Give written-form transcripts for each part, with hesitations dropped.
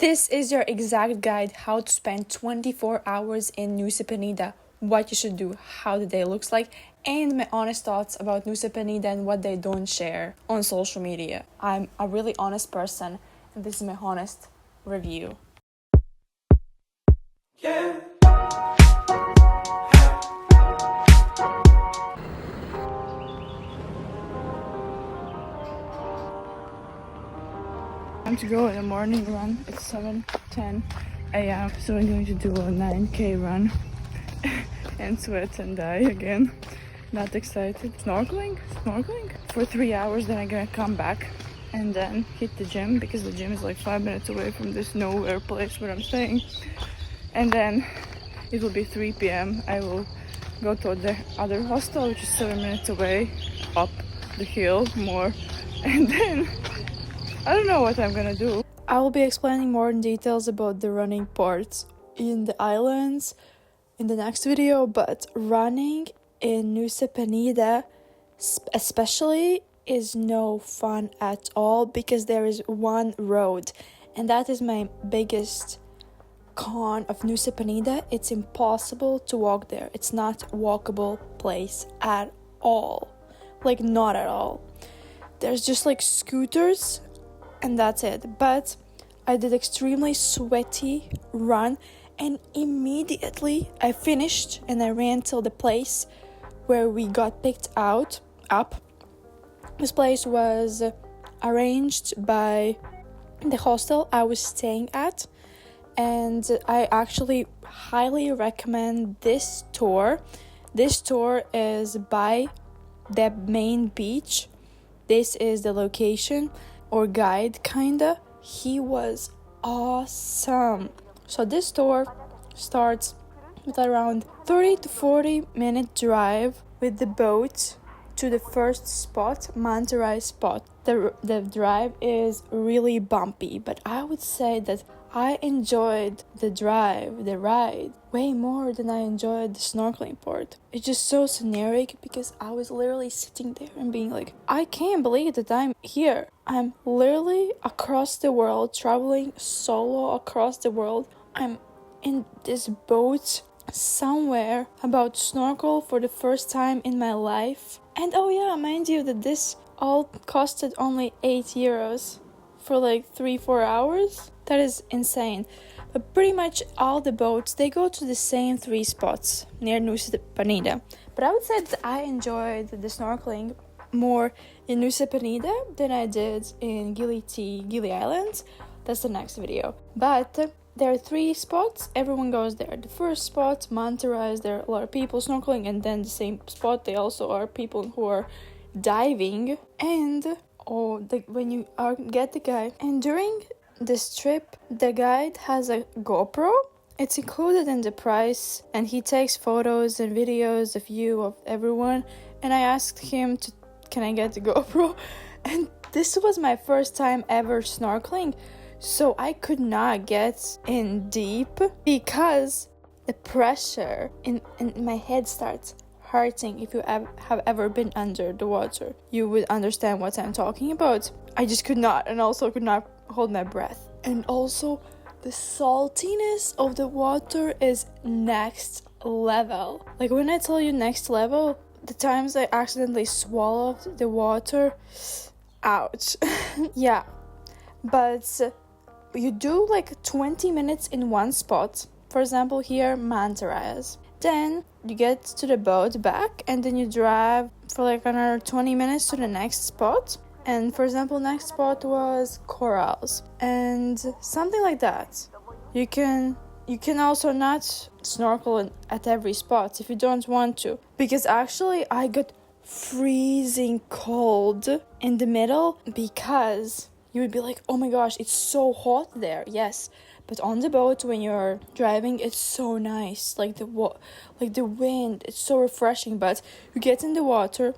This is your exact guide how to spend 24 hours in Nusa Penida, what you should do, how the day looks like, and my honest thoughts about Nusa Penida and what they don't share on social media. I'm a really honest person, and this is my honest review. Yeah. Time to go in the morning run. It's 7:10 a.m. So I'm going to do a 9k run and sweat and die again. Not excited. Snorkeling for 3 hours. Then I'm gonna come back and then hit the gym because the gym is like 5 minutes away from this nowhere place where I'm staying. And then it will be 3 p.m. I will go to the other hostel, which is 7 minutes away, up the hill more, and then I don't know what I'm gonna do. I will be explaining more in details about the running parts in the islands in the next video, but running in Nusa Penida especially is no fun at all because there is one road, and that is my biggest con of Nusa Penida. It's impossible to walk there. It's not a walkable place at all. Like, not at all. There's just like scooters and that's it. But I did extremely sweaty run, and immediately I finished and I ran till the place where we got picked up. This place was arranged by the hostel I was staying at, and I actually highly recommend this tour. This tour is by the main beach. This is the location or guide kinda. He was awesome. So this tour starts with around 30 to 40 minute drive with the boat to the first spot, Manta Rai spot. The drive is really bumpy, but I would say that I enjoyed the ride, way more than I enjoyed the snorkeling part. It's just so scenic because I was literally sitting there and being like, I can't believe that I'm here. I'm literally across the world, traveling solo across the world. I'm in this boat somewhere about to snorkel for the first time in my life. And oh yeah, mind you that this all costed only 8 euros for like 3-4 hours. That is insane. But pretty much all the boats, they go to the same 3 spots near Nusa Penida. But I would say that I enjoyed the snorkeling more in Nusa Penida than I did in Gili Islands. That's the next video. But there are 3 spots, everyone goes there. The first spot, Manta Rai, there are a lot of people snorkeling, and then the same spot, they also are people who are diving. And when you get the guide, and during this trip, the guide has a GoPro. It's included in the price, and he takes photos and videos of you, of everyone. And I asked him can I get the GoPro? And this was my first time ever snorkeling, so I could not get in deep because the pressure in my head starts hurting. If you have ever been under the water, you would understand what I'm talking about. I just could not, and also could not hold my breath. And also the saltiness of the water is next level. Like, when I tell you next level, the times I accidentally swallowed the water, ouch. Yeah, but you do like 20 minutes in one spot. For example, here, Manta Rai. Then you get to the boat back, and then you drive for like another 20 minutes to the next spot. And for example, next spot was corals and something like that. You can also not snorkel at every spot if you don't want to, because actually I got freezing cold in the middle, because you would be like, oh my gosh, it's so hot there. Yes, but on the boat when you're driving, it's so nice. Like the wind, it's so refreshing. But you get in the water,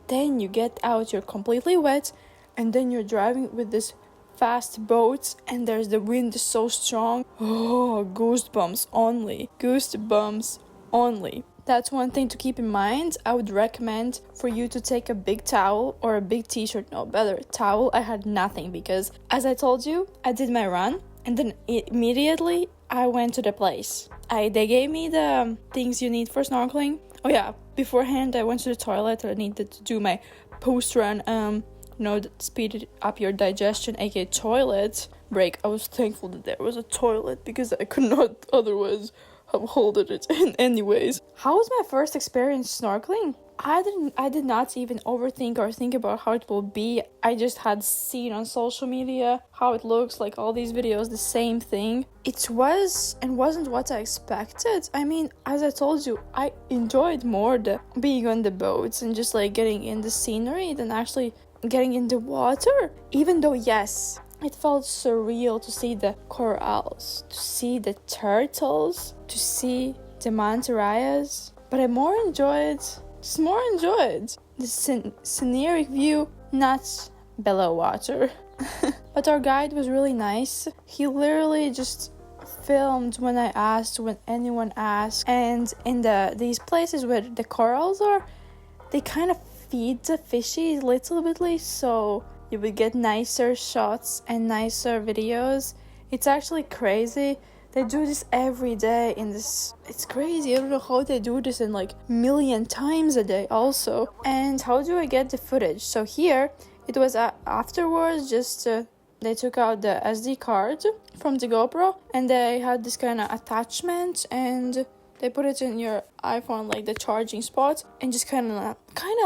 then you get out, you're completely wet, and then you're driving with this fast boat, and there's the wind is so strong. Oh, goosebumps only. That's one thing to keep in mind. I would recommend for you to take a big towel or a big t-shirt. No, better towel. I had nothing because, as I told you, I did my run. And then immediately I went to the place. They gave me the things you need for snorkeling. Oh yeah, beforehand I went to the toilet. I needed to do my post-run, speed up your digestion, aka toilet break. I was thankful that there was a toilet because I could not otherwise have holded it in anyways. How was my first experience snorkeling? I did not even overthink or think about how it will be. I just had seen on social media how it looks, like all these videos, the same thing. It was and wasn't what I expected. I mean, as I told you, I enjoyed more the being on the boats and just like getting in the scenery than actually getting in the water. Even though, yes, it felt surreal to see the corals, to see the turtles, to see the manta rayas. But I more enjoyed the scenic view, not below water. But our guide was really nice. He literally just filmed when I asked, when anyone asked. And in these places where the corals are, they kind of feed the fishies little bitly, so you would get nicer shots and nicer videos. It's actually crazy. They do this every day in this. It's crazy. I don't know how they do this in like million times a day also. And how do I get the footage? So here it was afterwards, just they took out the SD card from the GoPro and they had this kind of attachment and they put it in your iPhone, like the charging spot, and just kind of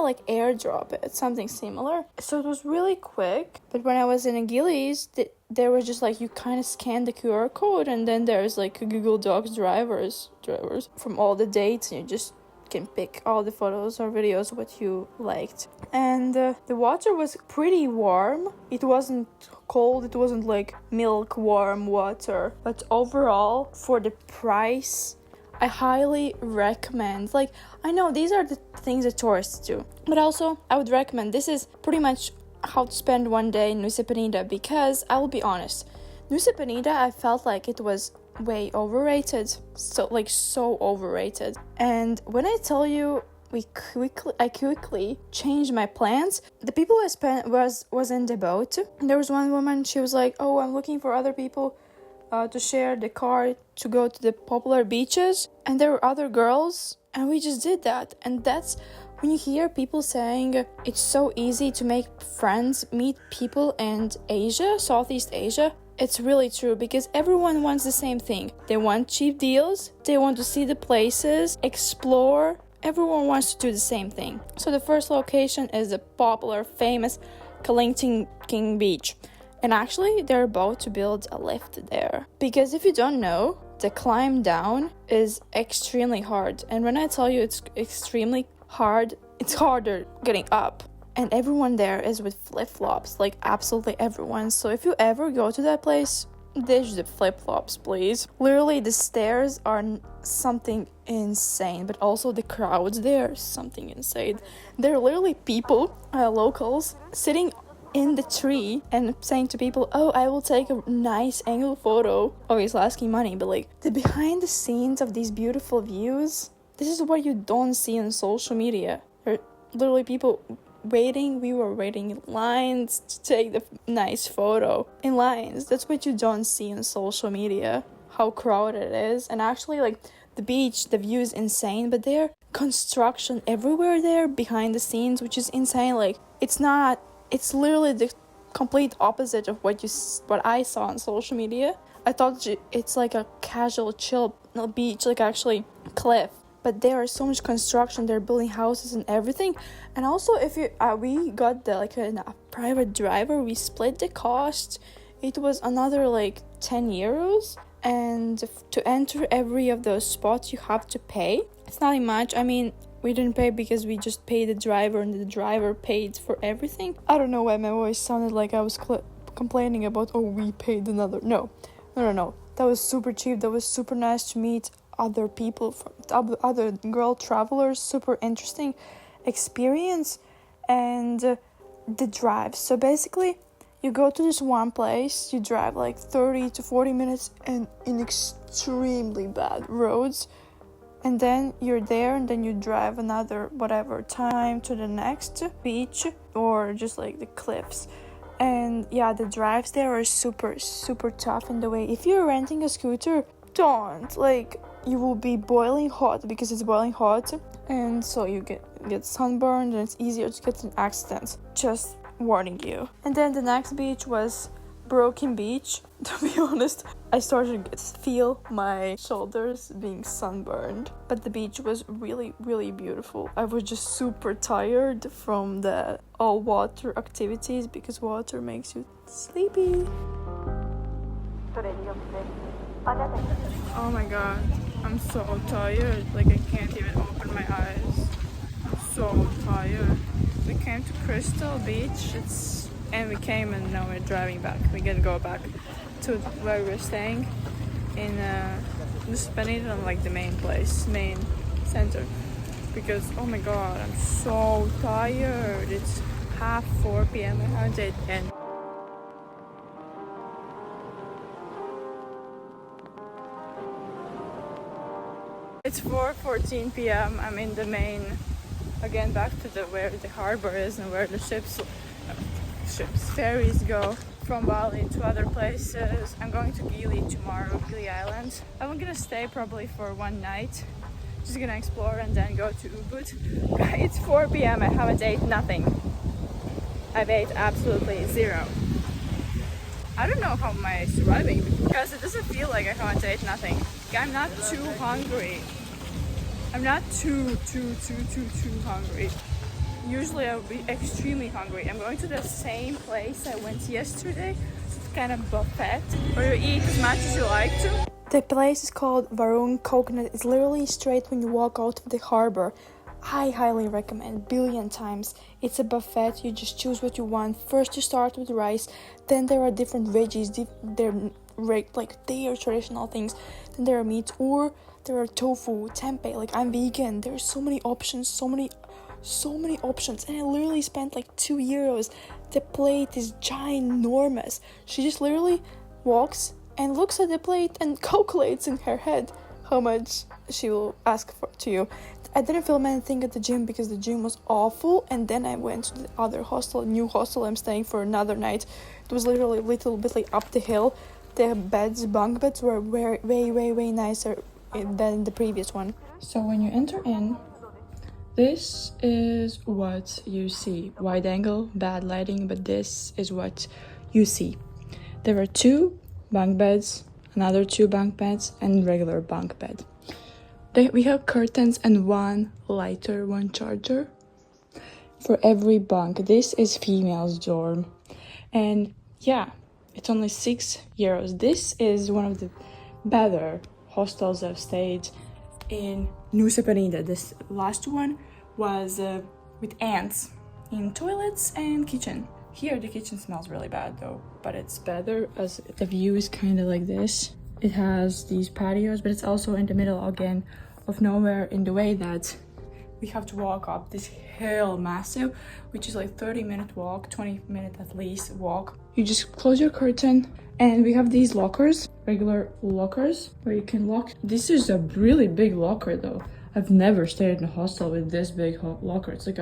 like airdrop it, something similar. So it was really quick. But when I was in Gillies, there was just like you kind of scan the QR code, and then there's like Google Docs drivers from all the dates, and you just can pick all the photos or videos what you liked. And the water was pretty warm. It wasn't cold. It wasn't like milk warm water. But overall, for the price, I highly recommend. Like, I know these are the things that tourists do, but also I would recommend. This is pretty much how to spend one day in Nusa Penida, because I will be honest, Nusa Penida, I felt like it was way overrated. So overrated. And when I tell you I quickly changed my plans. The people I spent was in the boat. And there was one woman, she was like, "Oh, I'm looking for other people to share the car to go to the popular beaches," and there were other girls, and we just did that. And that's when you hear people saying it's so easy to make friends, meet people in Asia, Southeast Asia. It's really true, because everyone wants the same thing. They want cheap deals, they want to see the places, explore. Everyone wants to do the same thing. So the first location is the popular, famous King Beach. And actually, they're about to build a lift there. Because if you don't know, the climb down is extremely hard. And when I tell you it's extremely hard, it's harder getting up. And everyone there is with flip-flops, like absolutely everyone. So if you ever go to that place, ditch the flip-flops, please. Literally, the stairs are something insane, but also the crowds there is something insane. There are literally people, locals, sitting in the tree and saying to people, "Oh, I will take a nice angle photo." Obviously asking money, but like the behind the scenes of these beautiful views, this is what you don't see on social media. There are literally people waiting. We were waiting in lines to take the nice photo. In lines. That's what you don't see on social media, how crowded it is. And actually, like, the beach, the view is insane, but there construction everywhere there behind the scenes, which is insane. Like, it's literally the complete opposite of what I saw on social media. I thought it's like a casual chill beach, like actually cliff, but there is so much construction. They're building houses and everything. And also, if you we got a private driver, we split the cost. It was another like 10 euros, and to enter every of those spots you have to pay. It's not much. I mean, we didn't pay because we just paid the driver, and the driver paid for everything. I don't know why my voice sounded like I was complaining about, oh, we paid another. No. That was super cheap. That was super nice to meet other people, other girl travelers. Super interesting experience. And the drive. So basically, you go to this one place, you drive like 30 to 40 minutes and in extremely bad roads. And then you're there, and then you drive another whatever time to the next beach or just like the cliffs. And yeah, the drives there are super tough in the way. If you're renting a scooter, don't, like, you will be boiling hot because it's boiling hot, and so you get sunburned and it's easier to get in accidents. Just warning you. And then the next beach was Broken Beach. To be honest, I started to feel my shoulders being sunburned, but the beach was really beautiful. I was just super tired from the all water activities because water makes you sleepy. Oh my god, I'm so tired, like I can't even open my eyes. I'm so tired. We came to Crystal Beach, and we came and now we're driving back. We're gonna go back to where we're staying in Nusa Penida, like the main center. Because oh my god, I'm so tired. It's 4 p.m. I haven't ate again. It's 4:14 p.m. I'm in the main, again back to where the harbor is and where the ferries go from Bali to other places. I'm going to Gili tomorrow, Gili Island. I'm gonna stay probably for one night. Just gonna explore and then go to Ubud. It's 4 p.m. I haven't ate nothing. I've ate absolutely zero. I don't know how am I surviving because it doesn't feel like I haven't ate nothing. I'm not too hungry. I'm not too hungry. Usually I would be extremely hungry. I'm going to the same place I went yesterday. It's kind of buffet where you eat as much as you like to. The place is called Varung Coconut. It's literally straight when you walk out of the harbor. I highly recommend, billion times. It's a buffet. You just choose what you want. First you start with rice, then there are different veggies. They are traditional things. Then there are meats, or there are tofu, tempeh. Like, I'm vegan. There's so many options, so many options, and I literally spent like €2. The plate is ginormous. She just literally walks and looks at the plate and calculates in her head how much she will ask to you. I didn't film anything at the gym because the gym was awful, and then I went to the other new hostel I'm staying for another night. It was literally a little bit like up the hill. The bunk beds were way nicer than the previous one. So when you enter in, this is what you see. Wide angle, bad lighting, but this is what you see. There are 2 bunk beds, another 2 bunk beds, and regular bunk bed. We have curtains and 1 lighter, 1 charger for every bunk. This is female's dorm. And yeah, it's only €6. This is one of the better hostels I've stayed in Nusa Penida. This last one was with ants in toilets and kitchen. Here the kitchen smells really bad though, but it's better as the view is kind of like this. It has these patios, but it's also in the middle again of nowhere, in the way that we have to walk up this hill, massive, which is like 30-minute walk, 20-minute at least walk. You just close your curtain, and we have these lockers, regular lockers, where you can lock. This is a really big locker though. I've never stayed in a hostel with this big locker. It's like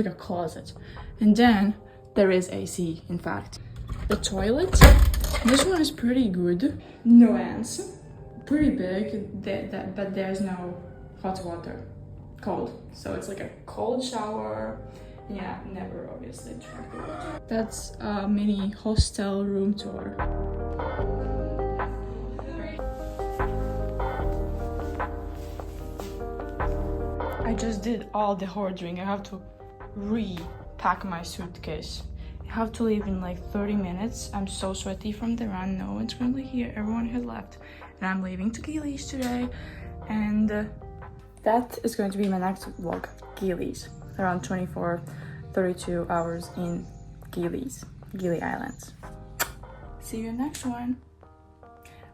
a closet. And then there is AC, in fact. The toilet, this one is pretty good. No ants. Pretty big, but there's no hot water. Cold. So it's like a cold shower. Yeah, never obviously drank the water. That's a mini hostel room tour. I just did all the ordering. I have to repack my suitcase. I have to leave in like 30 minutes. I'm so sweaty from the run. No one's currently here. Everyone has left. And I'm leaving to Gili's today. And that is going to be my next vlog. Gili's. Around 32 hours in Gili Islands. See you in the next one.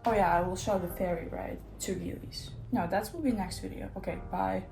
Oh yeah, I will show the ferry ride to Gili's. No, that will be next video. Okay, bye.